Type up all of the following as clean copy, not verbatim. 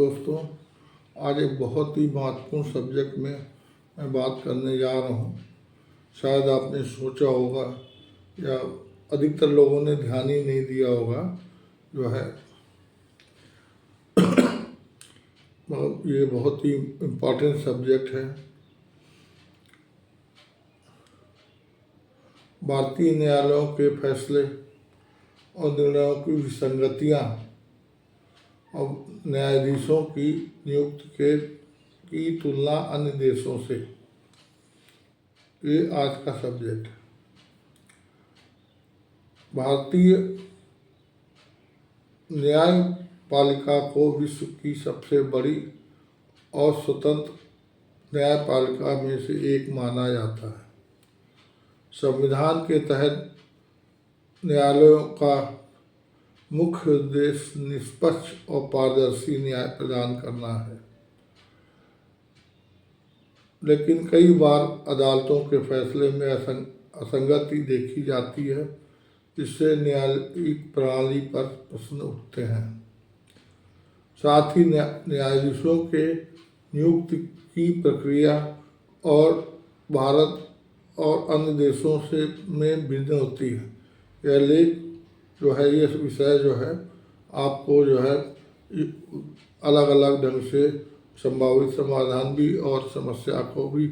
दोस्तों, आज एक बहुत ही महत्वपूर्ण सब्जेक्ट में मैं बात करने जा रहा हूँ। शायद आपने सोचा होगा या अधिकतर लोगों ने ध्यान ही नहीं दिया होगा। जो है ये बहुत ही इम्पोर्टेंट सब्जेक्ट है। भारतीय न्यायालयों के फैसले और निर्णयों की विसंगतियाँ और न्यायाधीशों की नियुक्ति की तुलना अन्य देशों से, ये आज का सब्जेक्ट। भारतीय न्यायपालिका को विश्व की सबसे बड़ी और स्वतंत्र न्यायपालिका में से एक माना जाता है। संविधान के तहत न्यायालयों का मुख्य उद्देश्य निष्पक्ष और पारदर्शी न्याय प्रदान करना है, लेकिन कई बार अदालतों के फैसले में असंगति देखी जाती है, जिससे न्यायिक प्रणाली पर प्रश्न उठते हैं। साथ ही न्यायाधीशों के नियुक्ति की प्रक्रिया और भारत और अन्य देशों से में भिन्न होती है। यह लेख जो है, ये विषय जो है आपको जो है अलग अलग ढंग से संभावित समाधान भी और समस्या को भी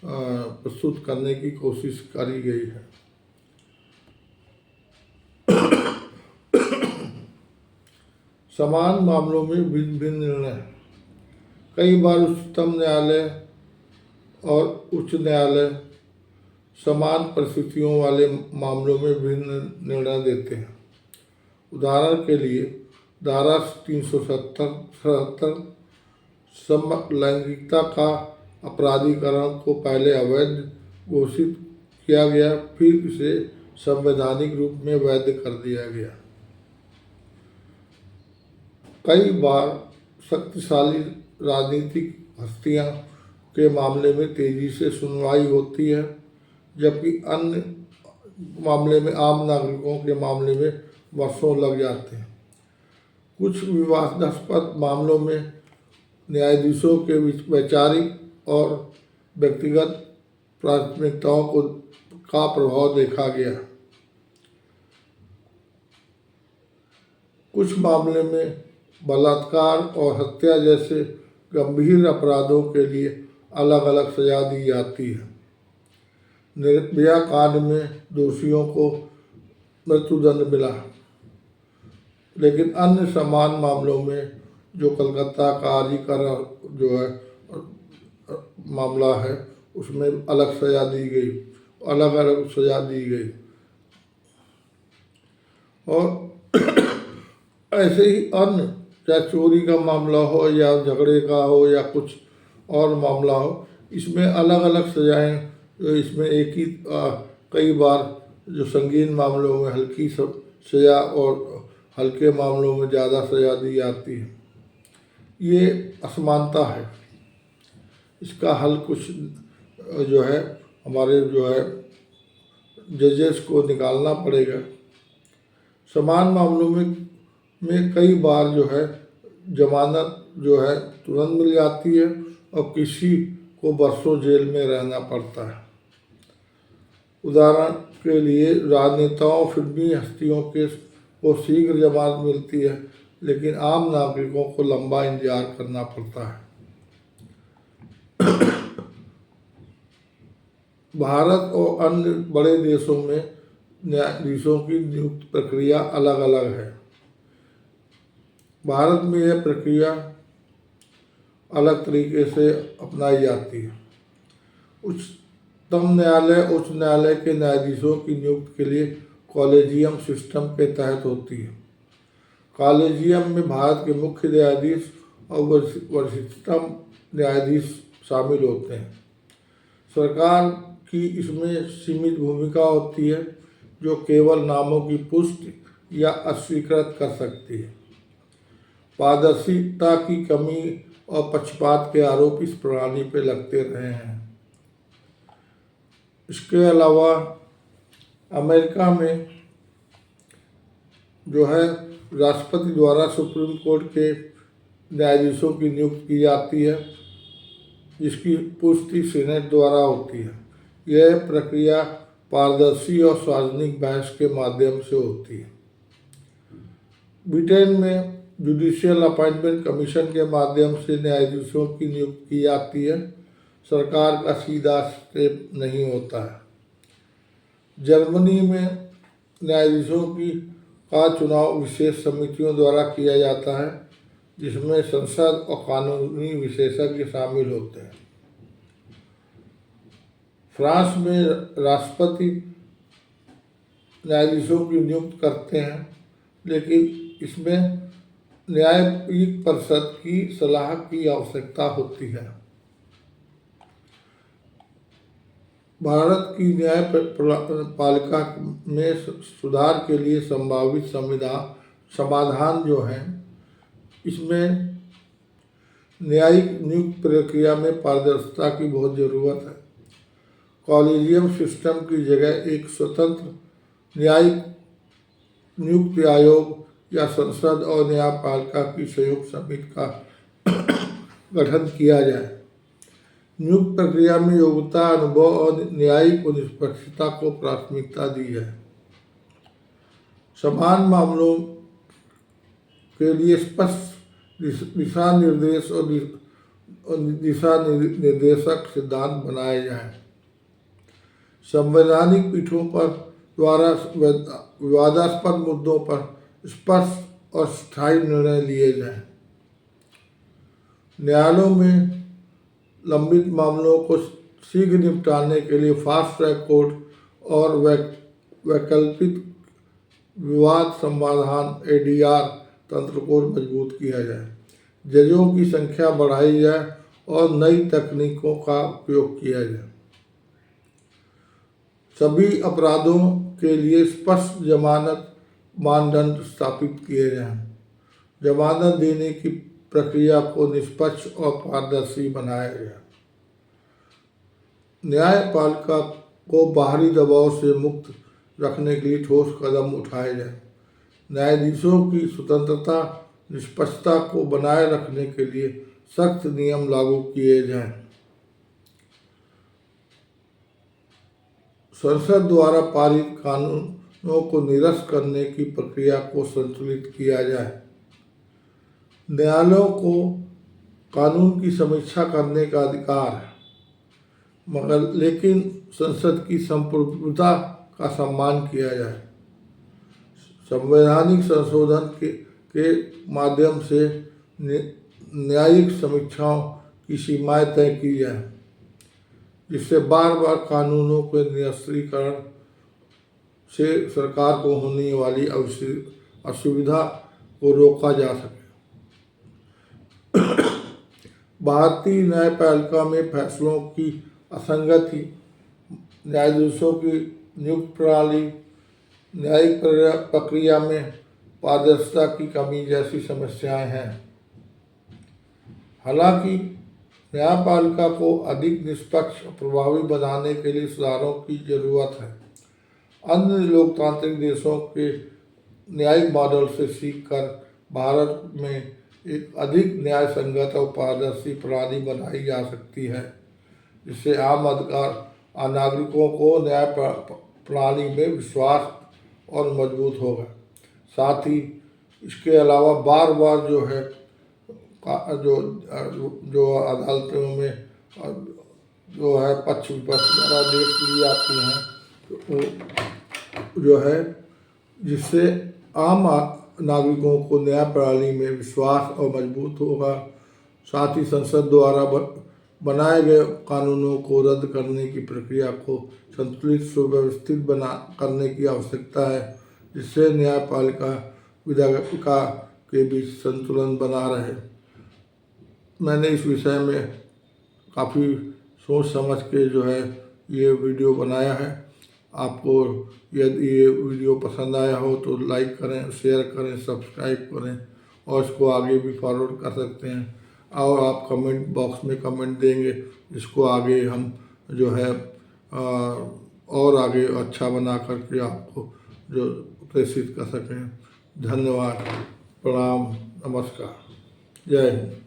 प्रस्तुत करने की कोशिश करी गई है। समान मामलों में भिन्न भिन्न निर्णय। कई बार उच्चतम न्यायालय और उच्च न्यायालय समान परिस्थितियों वाले मामलों में भिन्न निर्णय देते हैं। उदाहरण के लिए धारा 377 समलैंगिकता का अपराधीकरण को पहले अवैध घोषित किया गया, फिर इसे संवैधानिक रूप में वैध कर दिया गया। कई बार शक्तिशाली राजनीतिक हस्तियां के मामले में तेजी से सुनवाई होती है, जबकि अन्य मामले में आम नागरिकों के मामले में वर्षों लग जाते हैं। कुछ विवादास्पद मामलों में न्यायाधीशों के वैचारिक और व्यक्तिगत प्राथमिकताओं का प्रभाव देखा गया। कुछ मामले में बलात्कार और हत्या जैसे गंभीर अपराधों के लिए अलग अलग सजा दी जाती है। निर्भया कांड में दोषियों को मृत्युदंड मिला, लेकिन अन्य समान मामलों में जो कलकत्ता का आजीकरण जो है मामला है, उसमें अलग सजा दी गई, अलग अलग सजा दी गई। और ऐसे ही अन्य, चाहे चोरी का मामला हो या झगड़े का हो या कुछ और मामला हो, इसमें अलग अलग सजाएं। इसमें एक ही कई बार जो संगीन मामलों में हल्की सजा और हल्के मामलों में ज़्यादा सजा दी जाती है। ये असमानता है। इसका हल कुछ जो है हमारे जो है जजेस को निकालना पड़ेगा। समान मामलों में कई बार जो है जमानत जो है तुरंत मिल जाती है और किसी को वर्षों जेल में रहना पड़ता है। उदाहरण के लिए राजनेताओं, फिल्मी हस्तियों को शीघ्र जमानत मिलती है, लेकिन आम नागरिकों को लंबा इंतजार करना पड़ता है। भारत और अन्य बड़े देशों में न्यायाधीशों की नियुक्ति प्रक्रिया अलग अलग है। भारत में यह प्रक्रिया अलग तरीके से अपनाई जाती है। उच्चतम न्यायालय, उच्च न्यायालय के न्यायाधीशों की नियुक्ति के लिए कॉलेजियम सिस्टम के तहत होती है। कॉलेजियम में भारत के मुख्य न्यायाधीश और वरिष्ठतम न्यायाधीश शामिल होते हैं। सरकार की इसमें सीमित भूमिका होती है, जो केवल नामों की पुष्टि या अस्वीकृत कर सकती है। पारदर्शिता की कमी और पक्षपात के आरोप इस प्रणाली पर लगते रहे हैं। इसके अलावा अमेरिका में जो है राष्ट्रपति द्वारा सुप्रीम कोर्ट के न्यायाधीशों की नियुक्ति की जाती है, जिसकी पुष्टि सीनेट द्वारा होती है। यह प्रक्रिया पारदर्शी और सार्वजनिक बहस के माध्यम से होती है। ब्रिटेन में जुडिशियल अपॉइंटमेंट कमीशन के माध्यम से न्यायाधीशों की नियुक्ति की जाती है, सरकार का सीधा स्टेप नहीं होता है। जर्मनी में न्यायाधीशों का चुनाव विशेष समितियों द्वारा किया जाता है, जिसमें संसद और कानूनी विशेषज्ञ शामिल होते हैं। फ्रांस में राष्ट्रपति न्यायाधीशों की नियुक्ति करते हैं, लेकिन इसमें न्यायिक परिषद की सलाह की आवश्यकता होती है। भारत की न्यायपालिका में सुधार के लिए संभावित समाधान जो हैं, इसमें न्यायिक नियुक्ति प्रक्रिया में पारदर्शिता की बहुत ज़रूरत है। कॉलेजियम सिस्टम की जगह एक स्वतंत्र न्यायिक नियुक्ति आयोग या संसद और न्यायपालिका की संयुक्त समिति का गठन किया जाए। नियुक्ति प्रक्रिया में योग्यता, अनुभव और न्यायिक निष्पक्षता को प्राथमिकता दी जाए। समान मामलों के लिए स्पष्ट दिशा निर्देश और दिशा निर्देशक सिद्धांत बनाए जाएं। संवैधानिक पीठों पर द्वारा विवादास्पद मुद्दों पर स्पष्ट और स्थायी निर्णय लिए जाएं। न्यायालयों में लंबित मामलों को शीघ्र निपटाने के लिए फास्ट ट्रैक कोर्ट और वैकल्पिक विवाद समाधान ADR तंत्र को मजबूत किया जाए। जजों की संख्या बढ़ाई जाए और नई तकनीकों का उपयोग किया जाए। सभी अपराधों के लिए स्पष्ट जमानत मानदंड स्थापित किए जाएं। जमानत देने की प्रक्रिया को निष्पक्ष और पारदर्शी बनाया जाए। न्यायपालिका को बाहरी दबाव से मुक्त रखने के लिए ठोस कदम उठाए जाए। न्यायाधीशों की स्वतंत्रता, निष्पक्षता को बनाए रखने के लिए सख्त नियम लागू किए जाएं। संसद द्वारा पारित कानूनों को निरस्त करने की प्रक्रिया को संतुलित किया जाए। न्यायालयों को कानून की समीक्षा करने का अधिकार है, मगर लेकिन संसद की संप्रभुता का सम्मान किया जाए। संवैधानिक संशोधन के माध्यम से न्यायिक समीक्षाओं की सीमाएं तय की जाए, जिससे बार बार कानूनों के निरस्तीकरण से सरकार को होने वाली असुविधा को रोका जा सके। भारतीय न्यायपालिका में फैसलों की असंगति, न्यायाधीशों की नियुक्ति प्रणाली, न्यायिक प्रक्रिया में पारदर्शिता की कमी जैसी समस्याएं हैं। हालांकि न्यायपालिका को अधिक निष्पक्ष और प्रभावी बनाने के लिए सुधारों की जरूरत है। अन्य लोकतांत्रिक देशों के न्यायिक मॉडल से सीखकर भारत में एक अधिक न्याय संगत और पारदर्शी प्रणाली बनाई जा सकती है, जिससे आम नागरिकों को न्याय प्रणाली में विश्वास और मजबूत होगा। साथ ही इसके अलावा बार बार जो है जो अदालतों में जो है पक्ष विपक्ष द्वारा देश ली जाती हैं, तो जो है जिससे आम नागरिकों को न्याय प्रणाली में विश्वास और मजबूत होगा। साथ ही संसद द्वारा बनाए गए कानूनों को रद्द करने की प्रक्रिया को संतुलित सुव्यवस्थित करने की आवश्यकता है, जिससे न्यायपालिका विधायिका के बीच संतुलन बना रहे। मैंने इस विषय में काफ़ी सोच समझ के जो है ये वीडियो बनाया है। आपको यदि ये वीडियो पसंद आया हो तो लाइक करें, शेयर करें, सब्सक्राइब करें और इसको आगे भी फॉरवर्ड कर सकते हैं। और आप कमेंट बॉक्स में कमेंट देंगे, जिसको आगे हम जो है और आगे अच्छा बना करके आपको जो प्रेषित कर सकें। धन्यवाद, प्रणाम, नमस्कार। जय हिंद।